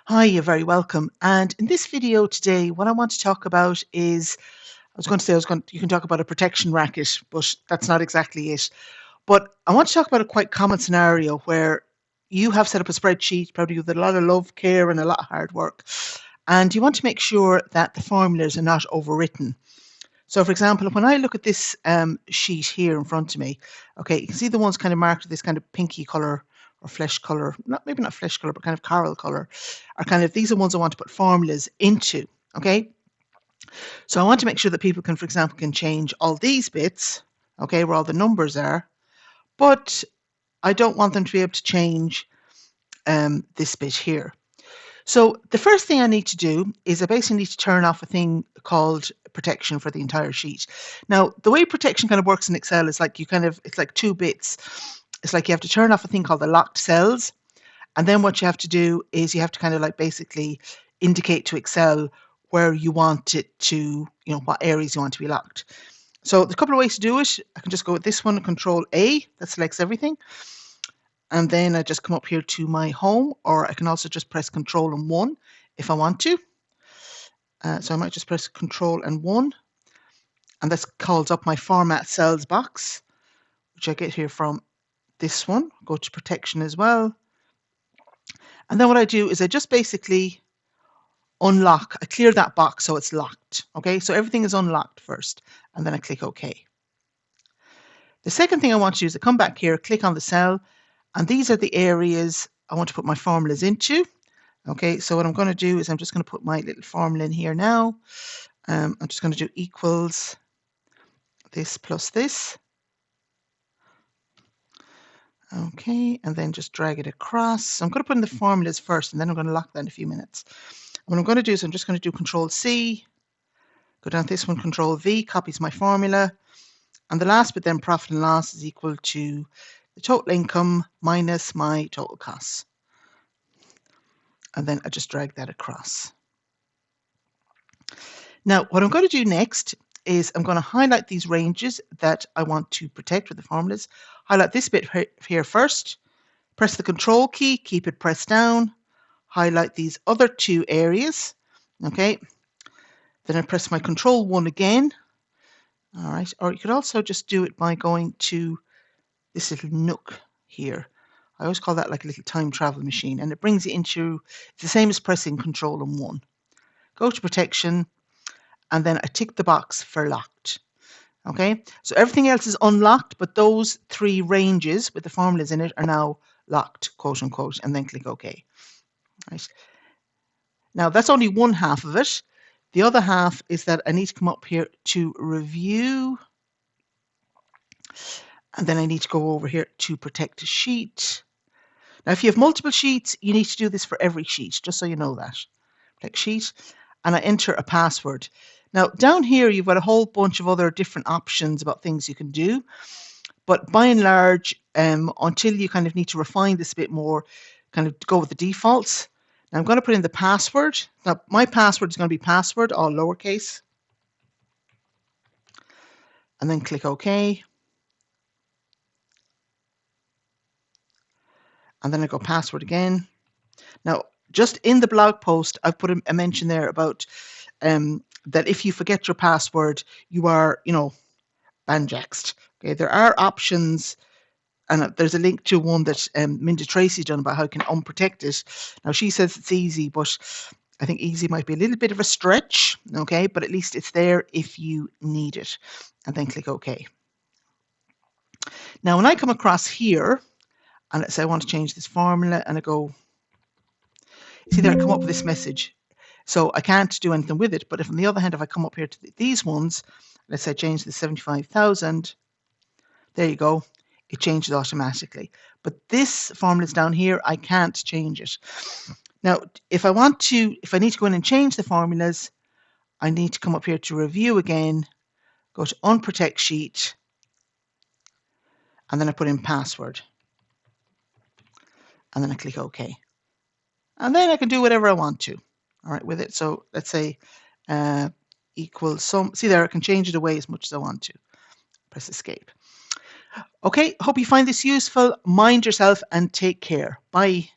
Hi, you're very welcome. And in this video today, what I want to talk about is, you can talk about a protection racket, but that's not exactly it. But I want to talk about a quite common scenario where you have set up a spreadsheet, probably with a lot of love, care, and a lot of hard work. And you want to make sure that the formulas are not overwritten. So, for example, when I look at this sheet here in front of me, okay, you can see the ones kind of marked with this kind of pinky colour or flesh colour, maybe not flesh colour, but kind of coral colour, are kind of, these are ones I want to put formulas into, okay? So I want to make sure that people can, for example, can change all these bits, okay, where all the numbers are, but I don't want them to be able to change this bit here. So the first thing I need to do is I basically need to turn off a thing called protection for the entire sheet. Now, the way protection kind of works in Excel is like it's like two bits. It's like you have to turn off a thing called the locked cells. And then what you have to do is you have to kind of like basically indicate to Excel where you want it to, what areas you want to be locked. So there's a couple of ways to do it. I can just go with this one, Control A, that selects everything. And then I just come up here to my home, or I can also just press Control and 1 if I want to. So I might just press Control and 1, and this calls up my Format Cells box, which I get here from this one. Go to Protection as well. And then what I do is I just basically unlock, I clear that box so it's locked. Okay, so everything is unlocked first, and then I click OK. The second thing I want to do is I come back here, click on the cell, and these are the areas I want to put my formulas into. Okay, so what I'm going to do is I'm just going to put my little formula in here now. I'm just going to do equals this plus this. Okay, and then just drag it across. So I'm going to put in the formulas first, and then I'm going to lock that in a few minutes. What I'm going to do is I'm just going to do Control C, go down to this one, Control V, copies my formula. And the last bit then, profit and loss, is equal to the total income minus my total costs. And then I just drag that across. Now, what I'm going to do next is I'm going to highlight these ranges that I want to protect with the formulas. Highlight this bit here first, press the Control key, keep it pressed down, highlight these other two areas, okay? Then I press my Control 1 again, all right? Or you could also just do it by going to this little nook here. I always call that like a little time travel machine, and it brings you into, it's the same as pressing Control and 1. Go to Protection, and then I tick the box for locked. Okay, so everything else is unlocked, but those three ranges with the formulas in it are now locked, quote unquote, and then click OK. Right. Now that's only one half of it. The other half is that I need to come up here to review, and then I need to go over here to protect a sheet. Now, if you have multiple sheets, you need to do this for every sheet, just so you know that. Protect sheet, and I enter a password. Now, down here, you've got a whole bunch of other different options about things you can do. But by and large, until you kind of need to refine this a bit more, kind of go with the defaults. Now, I'm going to put in the password. Now, my password is going to be password, all lowercase. And then click OK. And then I go password again. Now, just in the blog post, I've put a mention there about that if you forget your password, you are, banjaxed. Okay, there are options, and there's a link to one that Minda Tracy's done about how you can unprotect it. Now, she says it's easy, but I think easy might be a little bit of a stretch, okay, but at least it's there if you need it. And then click OK. Now, when I come across here, and let's say I want to change this formula, and I go, see there, I come up with this message. So I can't do anything with it. But if on the other hand, if I come up here to these ones, let's say change the 75,000, there you go. It changes automatically. But this formula is down here. I can't change it. Now, if I need to go in and change the formulas, I need to come up here to review again, go to unprotect sheet, and then I put in password. And then I click OK. And then I can do whatever I want to, all right, with it. So let's say equals some. See there, I can change it away as much as I want to. Press escape. Okay, hope you find this useful. Mind yourself and take care. Bye.